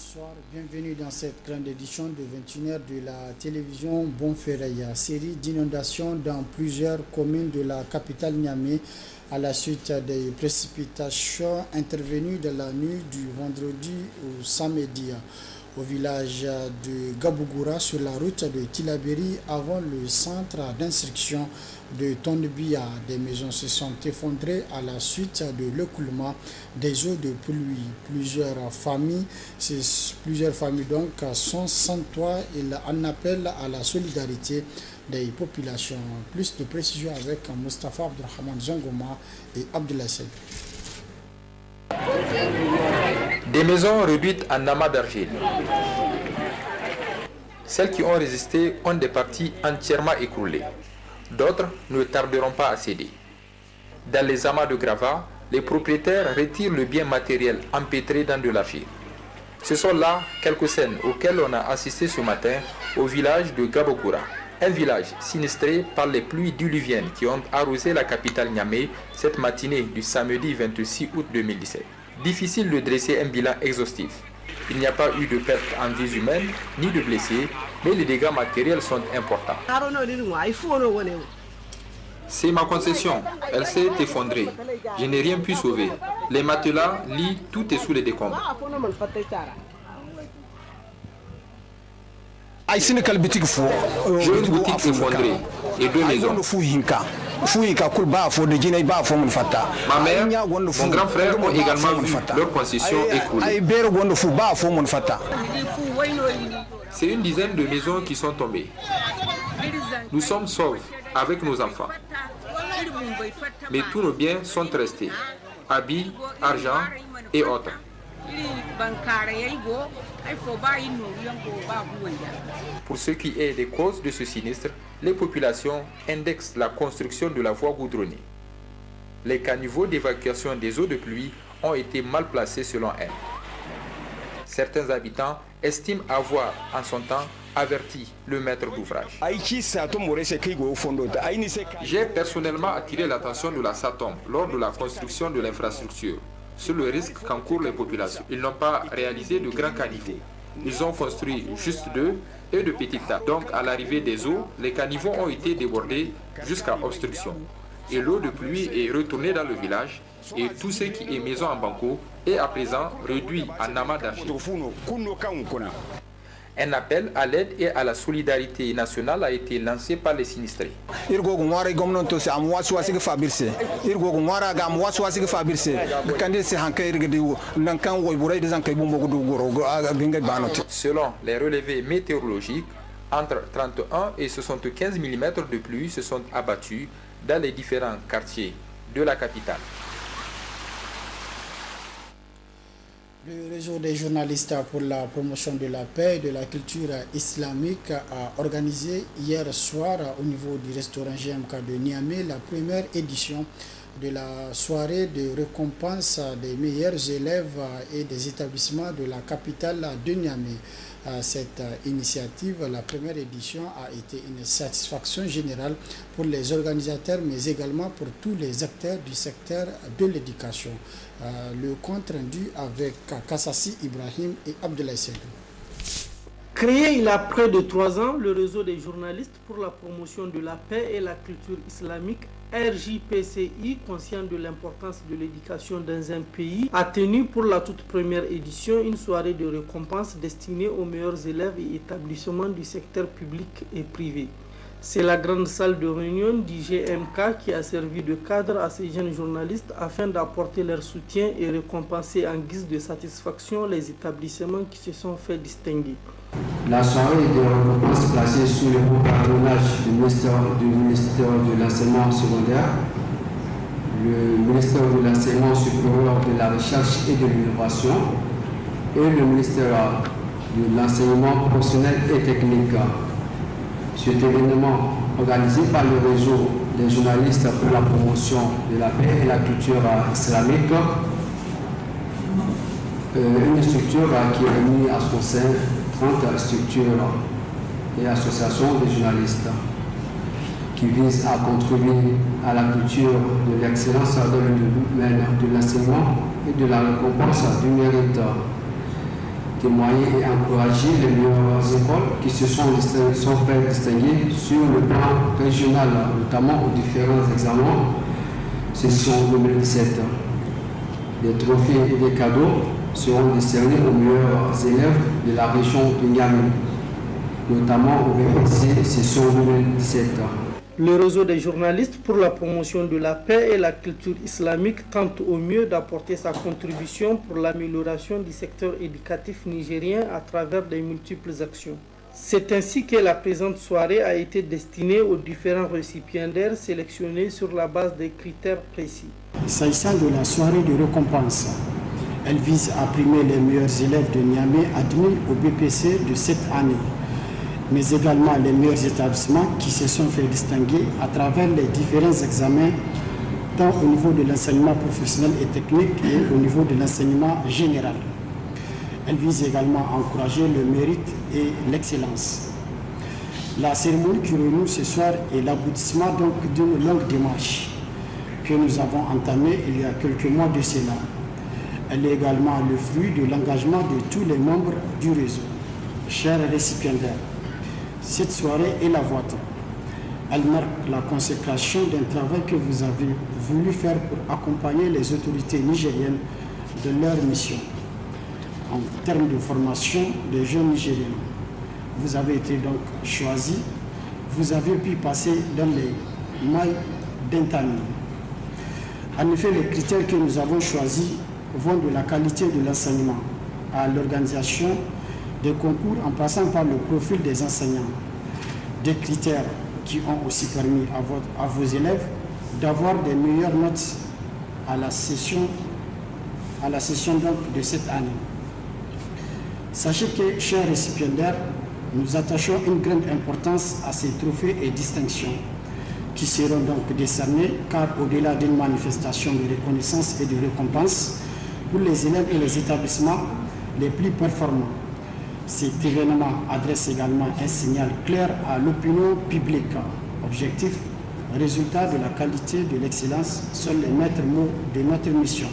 bonsoir, bienvenue dans cette grande édition de 21h de la télévision Bonferreya. Série d'inondations dans plusieurs communes de la capitale Niamey à la suite des précipitations intervenues dans la nuit du vendredi au samedi au village de Gabougoura sur la route de Tilaberi avant le centre d'instruction de Tondebia. Des maisons se sont effondrées à la suite de l'écoulement des eaux de pluie. Plusieurs familles donc sont sans toit. Il en appelle à la solidarité des populations. Plus de précisions avec Mustafa Abdurrahman Zongoma et Abdoulaye Seb. Des maisons réduites en amas d'argile. Celles qui ont résisté ont des parties entièrement écroulées. D'autres ne tarderont pas à céder. Dans les amas de gravats, les propriétaires retirent le bien matériel empêtré dans de l'argile. Ce sont là quelques scènes auxquelles on a assisté ce matin au village de Gabougoura. Un village sinistré par les pluies diluviennes qui ont arrosé la capitale Niamey cette matinée du samedi 26 août 2017. Difficile de dresser un bilan exhaustif. Il n'y a pas eu de pertes en vies humaines ni de blessés, mais les dégâts matériels sont importants. C'est ma concession, elle s'est effondrée. Je n'ai rien pu sauver. Les matelas, lits, tout est sous les décombres. J'ai une boutique effondrée et deux maisons. Ma mère, mon grand frère ont également vu leur concession écroulée. C'est une dizaine de maisons qui sont tombées. Nous sommes saufs avec nos enfants. Mais tous nos biens sont restés. Habits, argent et autres. Pour ce qui est des causes de ce sinistre, les populations indexent la construction de la voie goudronnée. Les caniveaux d'évacuation des eaux de pluie ont été mal placés selon elles. Certains habitants estiment avoir, en son temps, averti le maître d'ouvrage. J'ai personnellement attiré l'attention de la SATOM lors de la construction de l'infrastructure sur le risque qu'encourent les populations. Ils n'ont pas réalisé de grands caniveaux. Ils ont construit juste deux et de petites tables. Donc à l'arrivée des eaux, les caniveaux ont été débordés jusqu'à obstruction. Et l'eau de pluie est retournée dans le village et tout ce qui est maison en banco est à présent réduit en amas d'argile. Un appel à l'aide et à la solidarité nationale a été lancé par les sinistrés. Selon les relevés météorologiques, entre 31 et 75 mm de pluie se sont abattus dans les différents quartiers de la capitale. Le réseau des journalistes pour la promotion de la paix et de la culture islamique a organisé hier soir au niveau du restaurant GMK de Niamey la première édition de la soirée de récompense des meilleurs élèves et des établissements de la capitale de Niamey. Cette initiative, la première édition, a été une satisfaction générale pour les organisateurs, mais également pour tous les acteurs du secteur de l'éducation. Le compte rendu avec Kassassi Ibrahim et Abdoulaye Seb. Créé il y a près de 3 ans, le réseau des journalistes pour la promotion de la paix et la culture islamique, RJPCI, conscient de l'importance de l'éducation dans un pays, a tenu pour la toute première édition une soirée de récompense destinée aux meilleurs élèves et établissements du secteur public et privé. C'est la grande salle de réunion du GMK qui a servi de cadre à ces jeunes journalistes afin d'apporter leur soutien et récompenser en guise de satisfaction les établissements qui se sont fait distinguer. La soirée de récompense placée sous le haut patronage du ministère de l'enseignement secondaire, le ministère de l'enseignement supérieur de la recherche et de l'innovation et le ministère de l'enseignement professionnel et technique. Cet événement organisé par le réseau des journalistes pour la promotion de la paix et la culture islamique, une structure qui a mis à son sein 30 structures et associations de journalistes qui visent à contribuer à la culture de l'excellence dans le domaine de l'enseignement et de la récompense du mérite. témoigner et encourager les meilleures écoles qui se sont fait distinguer sur le plan régional, notamment aux différents examens session 2017. Des trophées et des cadeaux seront décernés aux meilleurs élèves de la région de Niamey, notamment au BPC session 2017. Le réseau des journalistes pour la promotion de la paix et la culture islamique tente au mieux d'apporter sa contribution pour l'amélioration du secteur éducatif nigérien à travers de multiples actions. C'est ainsi que la présente soirée a été destinée aux différents récipiendaires sélectionnés sur la base des critères précis. S'agissant de la soirée de récompense, elle vise à primer les meilleurs élèves de Niamey admis au BPC de cette année, mais également les meilleurs établissements qui se sont fait distinguer à travers les différents examens, tant au niveau de l'enseignement professionnel et technique et au niveau de l'enseignement général. Elle vise également à encourager le mérite et l'excellence. La cérémonie qui réunit ce soir est l'aboutissement donc d'une longue démarche que nous avons entamée il y a quelques mois de cela. Elle est également le fruit de l'engagement de tous les membres du réseau. Chers récipiendaires, cette soirée est la vôtre. Elle marque la consécration d'un travail que vous avez voulu faire pour accompagner les autorités nigériennes de leur mission. En termes de formation des jeunes Nigériens, vous avez été donc choisis, vous avez pu passer dans les mailles d'un tamis. En effet, les critères que nous avons choisis vont de la qualité de l'enseignement à l'organisation des concours en passant par le profil des enseignants. Des critères qui ont aussi permis à vos élèves d'avoir des meilleures notes à la session donc de cette année. Sachez que, chers récipiendaires, nous attachons une grande importance à ces trophées et distinctions qui seront donc décernés, car au-delà d'une manifestation de reconnaissance et de récompense pour les élèves et les établissements les plus performants, cet événement adresse également un signal clair à l'opinion publique. Objectif, résultat de la qualité de l'excellence sont les maîtres mots de notre mission.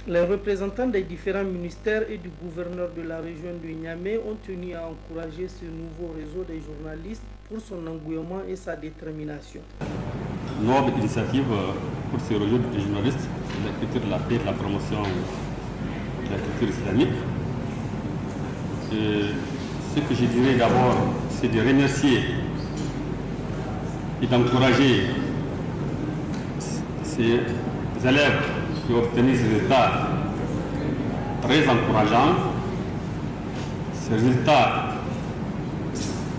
Les représentants des différents ministères et du gouverneur de la région de Niamey ont tenu à encourager ce nouveau réseau des journalistes pour son engouement et sa détermination. Notre initiative pour ce réseau des journalistes, la culture de la paix et de la promotion de la culture islamique. Et ce que je dirais d'abord, c'est de remercier et d'encourager ces élèves qui ont obtenu ces résultats très encourageants, ces résultats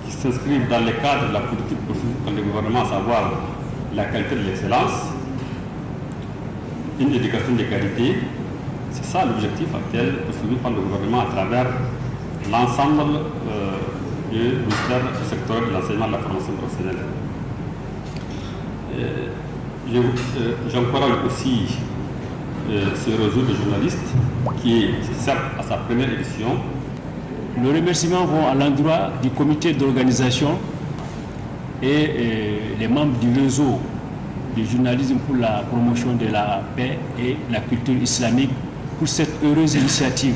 qui s'inscrivent dans le cadre de la politique poursuivie par le gouvernement, à savoir la qualité de l'excellence, une éducation de qualité. C'est ça l'objectif actuel poursuivi par le gouvernement à travers l'ensemble du ministère du secteur de l'enseignement et de la formation professionnelle. J'encourage aussi ce réseau de journalistes qui est certes à sa première édition. Le remerciement va à l'endroit du comité d'organisation et les membres du réseau du journalisme pour la promotion de la paix et la culture islamique pour cette heureuse initiative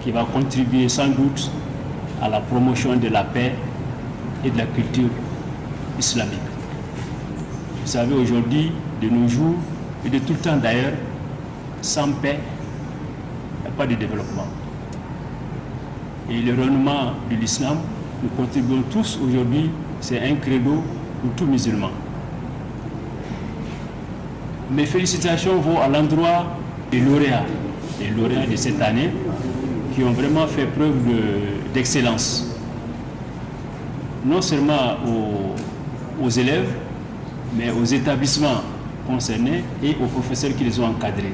qui va contribuer sans doute à la promotion de la paix et de la culture islamique. Vous savez, aujourd'hui, de nos jours, et de tout le temps d'ailleurs, sans paix, il n'y a pas de développement. Et le rayonnement de l'islam, nous contribuons tous aujourd'hui, c'est un credo pour tout musulman. Mes félicitations vont à l'endroit des lauréats de cette année, qui ont vraiment fait preuve d'excellence. Non seulement aux élèves, mais aux établissements concernés et aux professeurs qui les ont encadrés.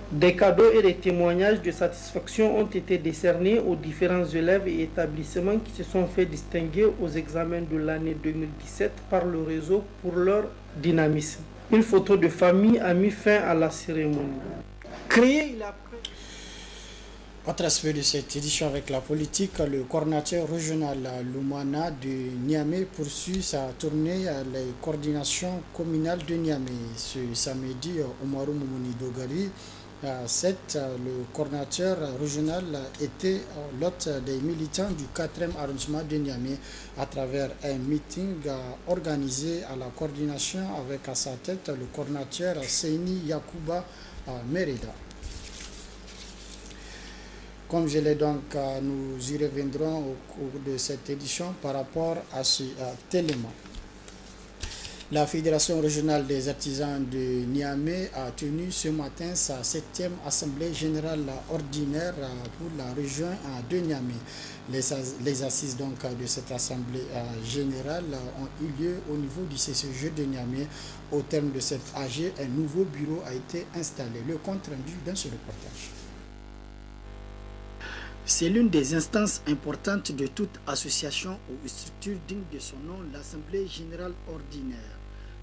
Des cadeaux et des témoignages de satisfaction ont été décernés aux différents élèves et établissements qui se sont fait distinguer aux examens de l'année 2017 par le réseau pour leur dynamisme. Une photo de famille a mis fin à la cérémonie. Autre aspect de cette édition avec la politique, le coordinateur régional Lumana de Niamey poursuit sa tournée à la coordination communale de Niamey. Ce samedi, Omarou Moumouni Dogari le coordinateur régional était l'hôte des militants du 4e arrondissement de Niamey à travers un meeting organisé à la coordination avec à sa tête le coordinateur Seyni Yacouba Merida. Comme je l'ai donc, nous y reviendrons au cours de cette édition par rapport à cet élément. La Fédération régionale des artisans de Niamey a tenu ce matin sa 7e assemblée générale ordinaire pour la région de Niamey. Les assises donc de cette assemblée générale ont eu lieu au niveau du CCG de Niamey. Au terme de cette AG, un nouveau bureau a été installé. Le compte rendu dans ce reportage. C'est l'une des instances importantes de toute association ou structure digne de son nom, l'Assemblée générale ordinaire.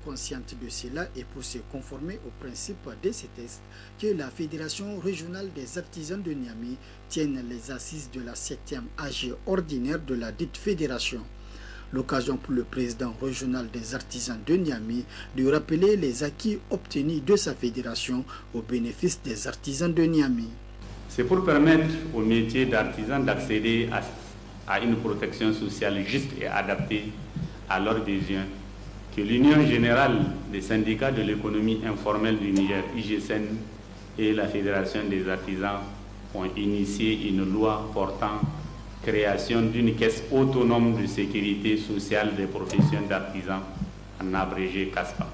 Consciente de cela et pour se conformer aux principes de ces textes, que la Fédération régionale des artisans de Niamey tienne les assises de la 7e AG ordinaire de la dite fédération. L'occasion pour le président régional des artisans de Niamey de rappeler les acquis obtenus de sa fédération au bénéfice des artisans de Niamey. C'est pour permettre aux métiers d'artisans d'accéder à une protection sociale juste et adaptée à leurs besoins que l'Union générale des syndicats de l'économie informelle du Niger, IGSN, et la Fédération des artisans ont initié une loi portant création d'une caisse autonome de sécurité sociale des professions d'artisans, en abrégé CASPA.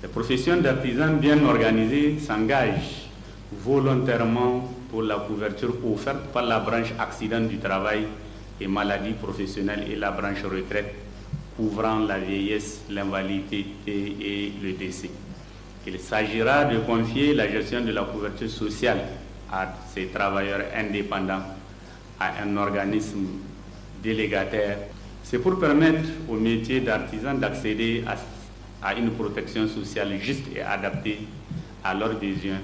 Les professions d'artisans bien organisées s'engagent volontairement pour la couverture offerte par la branche accident du travail et maladies professionnelles et la branche retraite couvrant la vieillesse, l'invalidité et le décès. Il s'agira de confier la gestion de la couverture sociale à ces travailleurs indépendants à un organisme délégataire. C'est pour permettre aux métiers d'artisans d'accéder à une protection sociale juste et adaptée à leurs besoins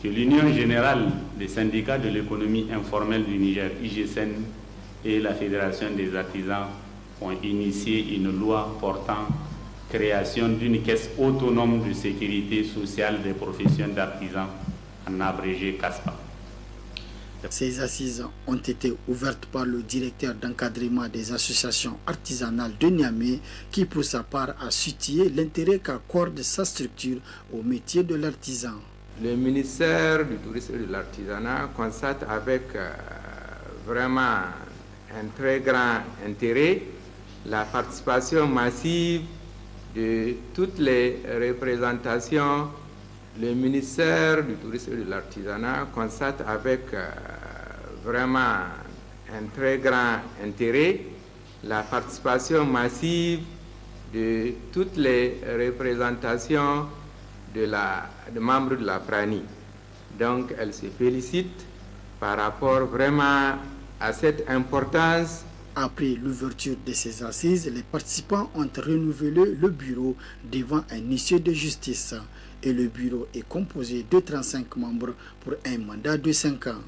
que l'Union générale des syndicats de l'économie informelle du Niger, IGSN, et la Fédération des artisans ont initié une loi portant création d'une caisse autonome de sécurité sociale des professions d'artisans, en abrégé CASPA. Ces assises ont été ouvertes par le directeur d'encadrement des associations artisanales de Niamey qui, pour sa part, a souligné l'intérêt qu'accorde sa structure au métier de l'artisan. Le ministère du Tourisme et de l'Artisanat constate avec vraiment un très grand intérêt la participation massive de toutes les représentations. Le ministère du Tourisme et de l'Artisanat constate avec vraiment un très grand intérêt la participation massive de toutes les représentations de membres de la FRANI. Donc elle se félicite par rapport vraiment à cette importance. Après l'ouverture de ces assises, les participants ont renouvelé le bureau devant un huissier de justice. Et le bureau est composé de 35 membres pour un mandat de 5 ans.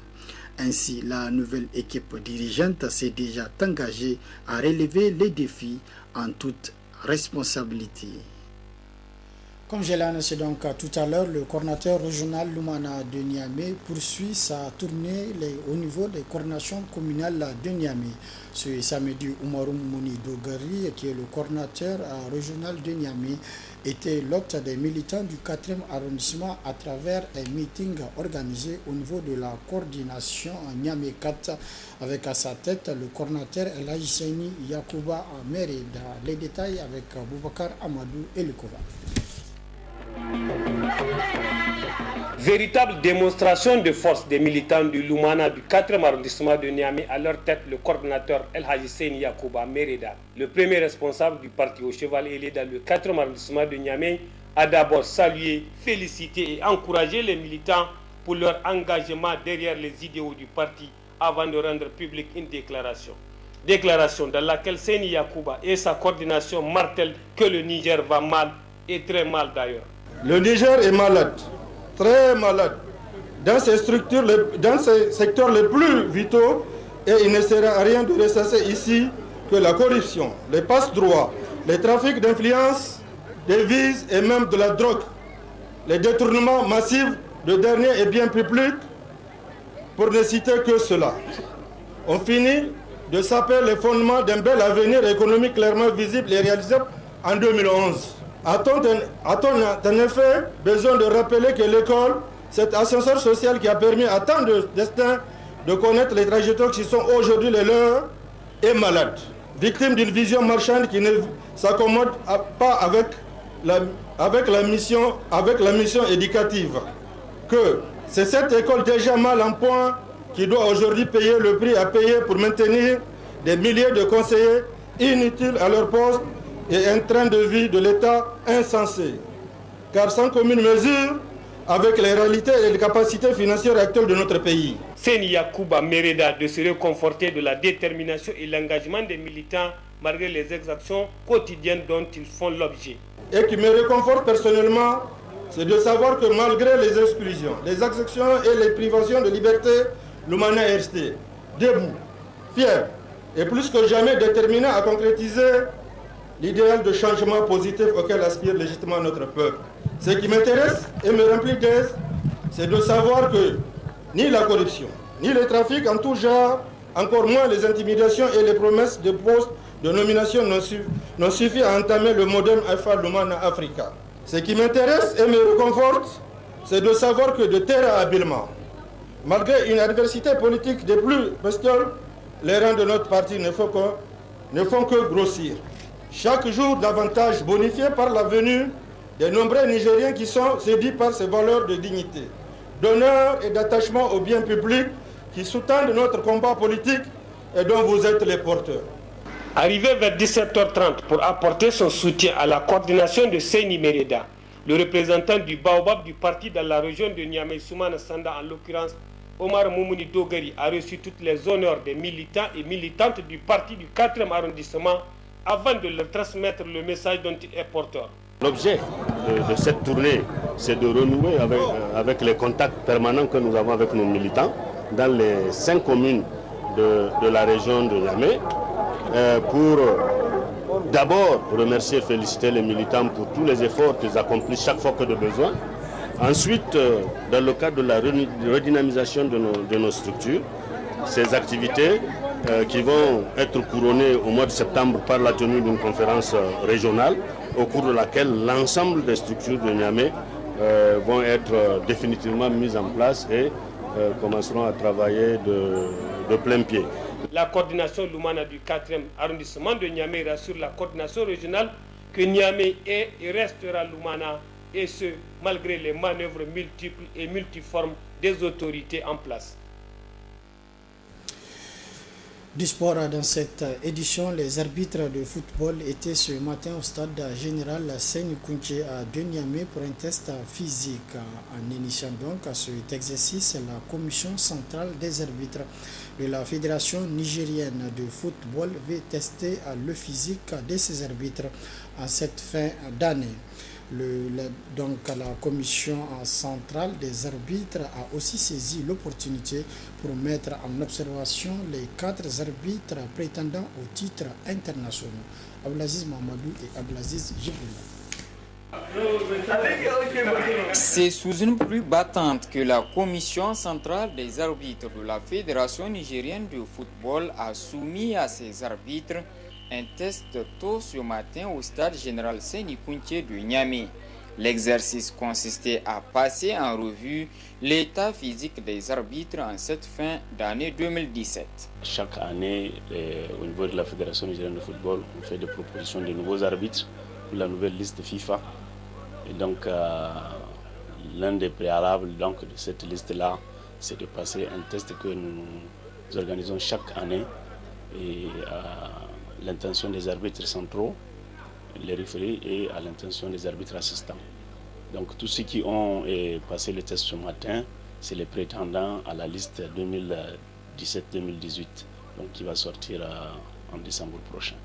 Ainsi, la nouvelle équipe dirigeante s'est déjà engagée à relever les défis en toute responsabilité. Comme je l'ai annoncé donc tout à l'heure, le coordinateur régional Lumana de Niamey poursuit sa tournée au niveau des coordinations communales de Niamey. Ce samedi, Oumarou Mouni Dogari, qui est le coordinateur régional de Niamey, était l'hôte des militants du 4e arrondissement à travers un meeting organisé au niveau de la coordination Niamey 4 avec à sa tête le coordinateur El Hadji Seyni Yacouba Merida. Les détails avec Boubacar Amadou et Likova. Véritable démonstration de force des militants du Lumana du 4e arrondissement de Niamey, à leur tête le coordinateur El Hadji Seyni Yacouba Merida. Le premier responsable du parti au cheval ailé dans le 4e arrondissement de Niamey a d'abord salué, félicité et encouragé les militants pour leur engagement derrière les idéaux du parti avant de rendre publique une déclaration. Déclaration dans laquelle Seyni Yacouba et sa coordination martèlent que le Niger va mal et très mal d'ailleurs. Le Niger est malade, très malade, dans ces structures, dans ces secteurs les plus vitaux, et il ne sert à rien de ressasser ici que la corruption, les passe-droits, les trafics d'influence, des vices et même de la drogue, les détournements massifs le dernier est bien public, pour ne citer que cela. On finit de saper les fondements d'un bel avenir économique clairement visible et réalisable en 2011. A-t-on en effet besoin de rappeler que l'école, cet ascenseur social qui a permis à tant de destins de connaître les trajectoires qui sont aujourd'hui les leurs, est malade, victime d'une vision marchande qui ne s'accommode pas avec la mission éducative. Que c'est cette école déjà mal en point qui doit aujourd'hui payer le prix à payer pour maintenir des milliers de conseillers inutiles à leur poste et un train de vie de l'État insensé. Car sans commune mesure avec les réalités et les capacités financières actuelles de notre pays. Seni Yacouba Mereda de se réconforter de la détermination et l'engagement des militants malgré les exactions quotidiennes dont ils font l'objet. Et qui me réconforte personnellement, c'est de savoir que malgré les exclusions, les exactions et les privations de liberté, l'Oumana est resté debout, fier et plus que jamais déterminé à concrétiser l'idéal de changement positif auquel aspire légitimement notre peuple. Ce qui m'intéresse et me remplit d'aise, c'est de savoir que ni la corruption, ni le trafic en tout genre, encore moins les intimidations et les promesses de postes de nomination n'ont suffi à entamer le modèle Alpha Lumana Africa. Ce qui m'intéresse et me réconforte, c'est de savoir que de terre à habilement, malgré une adversité politique des plus bestioles, les rangs de notre parti ne font que grossir. Chaque jour davantage bonifié par la venue des nombreux Nigériens qui sont séduits par ces valeurs de dignité, d'honneur et d'attachement au bien public qui sous-tendent notre combat politique et dont vous êtes les porteurs. Arrivé vers 17h30 pour apporter son soutien à la coordination de Seni Mereda, le représentant du Baobab du parti dans la région de Niamey, Soumana Sanda en l'occurrence, Omar Moumouni Dogari a reçu toutes les honneurs des militants et militantes du parti du 4e arrondissement avant de leur transmettre le message dont il est porteur. L'objet de cette tournée, c'est de renouer avec les contacts permanents que nous avons avec nos militants dans les 5 communes de la région de Niamey pour d'abord remercier et féliciter les militants pour tous les efforts qu'ils accomplissent chaque fois que de besoin. Ensuite, dans le cadre de la redynamisation de nos structures, ces activités qui vont être couronnées au mois de septembre par la tenue d'une conférence régionale au cours de laquelle l'ensemble des structures de Niamey vont être définitivement mises en place et commenceront à travailler de plein pied. La coordination Lumana du 4e arrondissement de Niamey rassure la coordination régionale que Niamey est et restera Lumana, et ce, malgré les manœuvres multiples et multiformes des autorités en place. Du sport dans cette édition, les arbitres de football étaient ce matin au stade général Seni Kunche de Niamey pour un test physique. En initiant donc à cet exercice, la commission centrale des arbitres de la Fédération nigérienne de football veut tester le physique de ses arbitres en cette fin d'année. Donc la commission centrale des arbitres a aussi saisi l'opportunité pour mettre en observation les 4 arbitres prétendant aux titres internationaux, Abdelaziz Mamadou et Abdelaziz Jibrila. C'est sous une pluie battante que la commission centrale des arbitres de la Fédération nigérienne de football a soumis à ses arbitres un test tôt ce matin au stade général Seni Kunche de Niamey. L'exercice consistait à passer en revue l'état physique des arbitres en cette fin d'année 2017. Chaque année, au niveau de la Fédération nigérienne de football, on fait des propositions de nouveaux arbitres pour la nouvelle liste FIFA. Et donc, l'un des préalables donc, de cette liste-là, c'est de passer un test que nous organisons chaque année et l'intention des arbitres centraux, les référés, et à l'intention des arbitres assistants. Donc tous ceux qui ont passé le test ce matin, c'est les prétendants à la liste 2017-2018, donc qui va sortir en décembre prochain.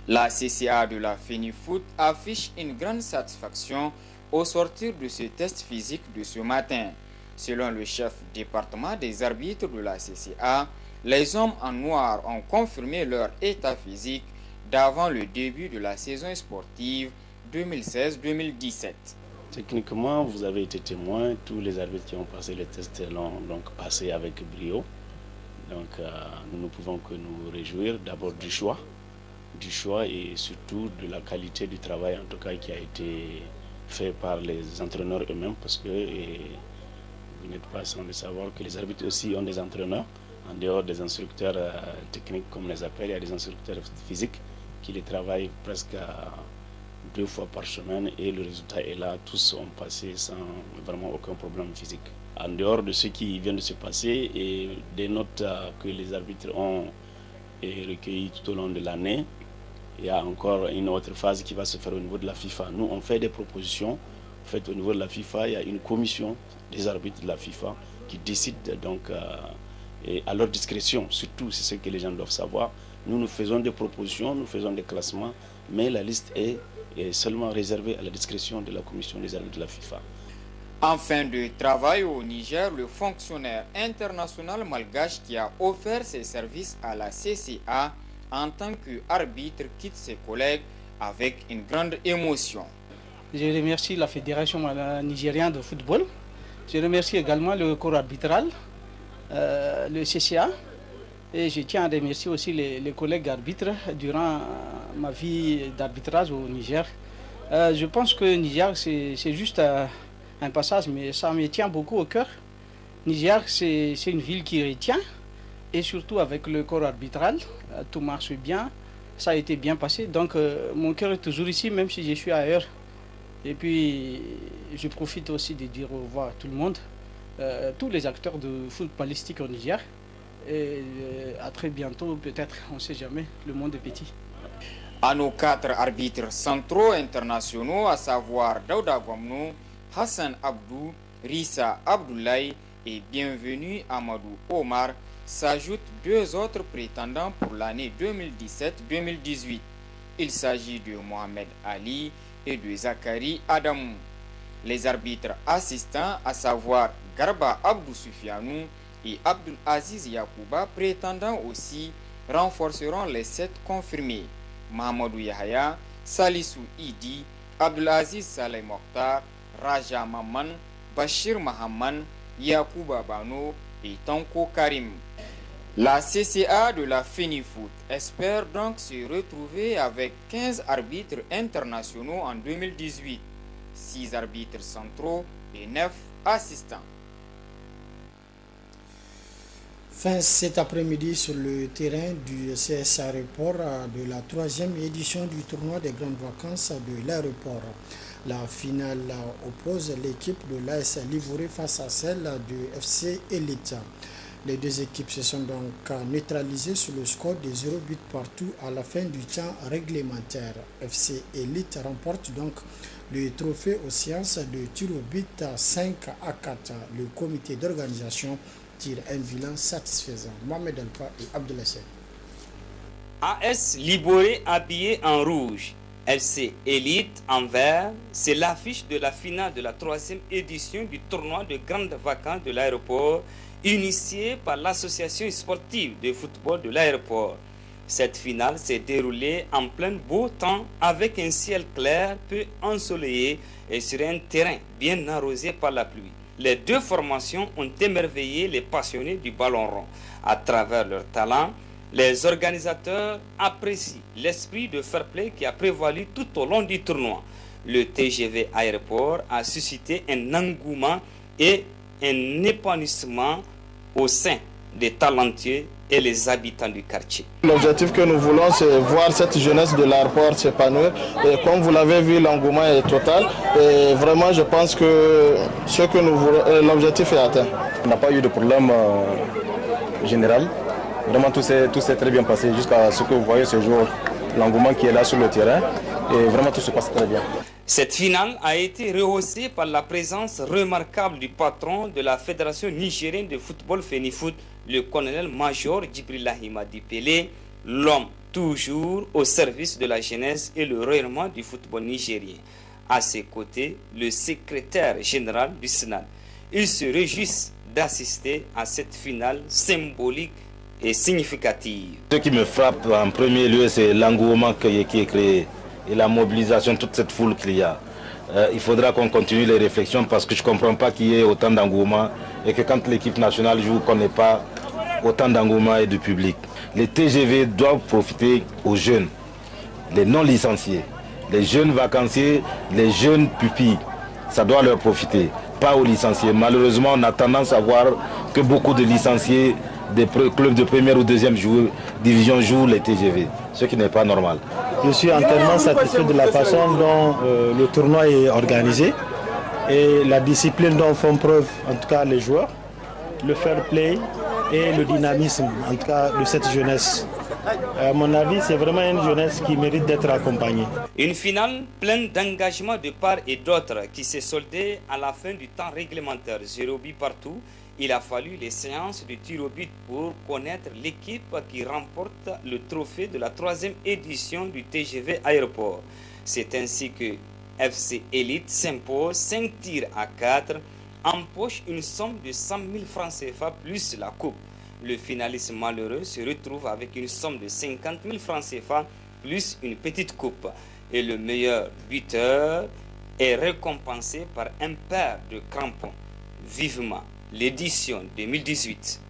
La CCA de la FENIFOOT affiche une grande satisfaction au sortir de ce test physique de ce matin. Selon le chef département des arbitres de la CCA, les hommes en noir ont confirmé leur état physique d'avant le début de la saison sportive 2016-2017. Techniquement, vous avez été témoin, tous les arbitres qui ont passé les tests l'ont donc passé avec brio. Donc nous ne pouvons que nous réjouir d'abord du choix et surtout de la qualité du travail en tout cas qui a été fait par les entraîneurs eux-mêmes, parce que vous n'êtes pas sans le savoir que les arbitres aussi ont des entraîneurs, en dehors des instructeurs techniques comme on les appelle, il y a des instructeurs physiques qui les travaillent presque 2 fois par semaine et le résultat est là, tous ont passé sans vraiment aucun problème physique. En dehors de ce qui vient de se passer et des notes que les arbitres ont recueillies tout au long de l'année, il y a encore une autre phase qui va se faire au niveau de la FIFA. Nous, on fait des propositions. En fait, au niveau de la FIFA, il y a une commission des arbitres de la FIFA qui décide donc et à leur discrétion, surtout, c'est ce que les gens doivent savoir. Nous faisons des propositions, nous faisons des classements, mais la liste est seulement réservée à la discrétion de la commission des arbitres de la FIFA. En fin de travail au Niger, le fonctionnaire international malgache qui a offert ses services à la CCA en tant qu'arbitre quitte ses collègues avec une grande émotion. Je remercie la Fédération nigérienne de football. Je remercie également le corps arbitral, le CCA. Et je tiens à remercier aussi les collègues arbitres durant ma vie d'arbitrage au Niger. Je pense que Niger, c'est juste un passage, mais ça me tient beaucoup au cœur. Niger, c'est une ville qui retient, et surtout avec le corps arbitral, tout marche bien, ça a été bien passé. Donc mon cœur est toujours ici, même si je suis ailleurs. Et puis, je profite aussi de dire au revoir à tout le monde, tous les acteurs de footballistique au Niger. Et à très bientôt, peut-être, on ne sait jamais, le monde est petit. À nos 4 arbitres centraux internationaux, à savoir Daouda Gwamno, Hassan Abdou, Rissa Abdoulaye et bienvenue Amadou Omar, s'ajoutent 2 autres prétendants pour l'année 2017-2018. Il s'agit de Mohamed Ali et de Zakari Adamou. Les arbitres assistants, à savoir Garba Abdou Soufianou et Abdul Aziz Yakouba, prétendant aussi, renforceront les 7 confirmés. Mahamadou Yahaya, Salissou Idi, Abdul Aziz Saleh Mokhtar, Raja Maman, Bachir Mahaman, Yakouba Bano et Tanko Karim. La CCA de la FENIFOOT espère donc se retrouver avec 15 arbitres internationaux en 2018, 6 arbitres centraux et 9 assistants. Fin cet après-midi sur le terrain du CS Aéroport de la 3e édition du tournoi des grandes vacances de l'aéroport. La finale oppose l'équipe de l'AS Livouré face à celle du FC Elite. Les 2 équipes se sont donc neutralisées sur le score de 0 but partout à la fin du temps réglementaire. FC Elite remporte donc le trophée aux séances de tir au but à 5-4. Le comité d'organisation tire un bilan satisfaisant. Mohamed Alpha et Abdelassé. AS Liboré habillé en rouge, FC Elite en vert, c'est l'affiche de la finale de la 3e édition du tournoi de grandes vacances de l'aéroport, initié par l'association sportive de football de l'aéroport. Cette finale s'est déroulée en plein beau temps avec un ciel clair peu ensoleillé et sur un terrain bien arrosé par la pluie. Les 2 formations ont émerveillé les passionnés du ballon rond. À travers leur talent, les organisateurs apprécient l'esprit de fair play qui a prévalu tout au long du tournoi. Le TGV Aéroport a suscité un engouement et un épanouissement au sein des talentueux et les habitants du quartier. L'objectif que nous voulons, c'est voir cette jeunesse de l'aéroport s'épanouir. Et comme vous l'avez vu, l'engouement est total. Et vraiment, je pense que ce que nous voulons, l'objectif est atteint. On n'a pas eu de problème général. Vraiment, tout s'est très bien passé jusqu'à ce que vous voyez ce jour, l'engouement qui est là sur le terrain. Et vraiment, tout se passe très bien. Cette finale a été rehaussée par la présence remarquable du patron de la Fédération nigérienne de football FENIFOOT, le colonel-major Djibrillahi Madi Pelé, l'homme toujours au service de la jeunesse et le rayonnement du football nigérien. À ses côtés, le secrétaire général du SNAD. Ils se réjouissent d'assister à cette finale symbolique et significative. Ce qui me frappe en premier lieu, c'est l'engouement qui est créé et la mobilisation de toute cette foule qu'il y a. il faudra qu'on continue les réflexions parce que je ne comprends pas qu'il y ait autant d'engouement et que quand l'équipe nationale joue, qu'on n'ait pas autant d'engouement et de public. Les TGV doivent profiter aux jeunes, les non licenciés, les jeunes vacanciers, les jeunes pupilles. Ça doit leur profiter, pas aux licenciés. Malheureusement, on a tendance à voir que beaucoup de licenciés des clubs de première ou deuxième division jouent les TGV, ce qui n'est pas normal. Je suis entièrement satisfait de la façon dont le tournoi est organisé et la discipline dont font preuve en tout cas les joueurs, le fair play et le dynamisme en tout cas de cette jeunesse. À mon avis, c'est vraiment une jeunesse qui mérite d'être accompagnée. Une finale pleine d'engagement de part et d'autre qui s'est soldée à la fin du temps réglementaire. 0 but partout. Il a fallu les séances de tir au but pour connaître l'équipe qui remporte le trophée de la 3e édition du TGV Aéroport. C'est ainsi que FC Elite s'impose 5 tirs à 4, empoche une somme de 100 000 francs CFA plus la coupe. Le finaliste malheureux se retrouve avec une somme de 50 000 francs CFA plus une petite coupe. Et le meilleur buteur est récompensé par un paire de crampons. Vivement l'édition 2018.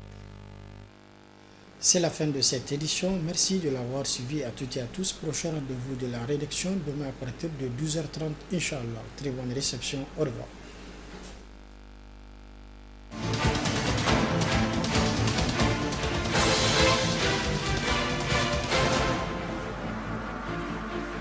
C'est la fin de cette édition. Merci de l'avoir suivi à toutes et à tous. Prochain rendez-vous de la rédaction demain à partir de 12h30, Inch'Allah. Très bonne réception. Au revoir.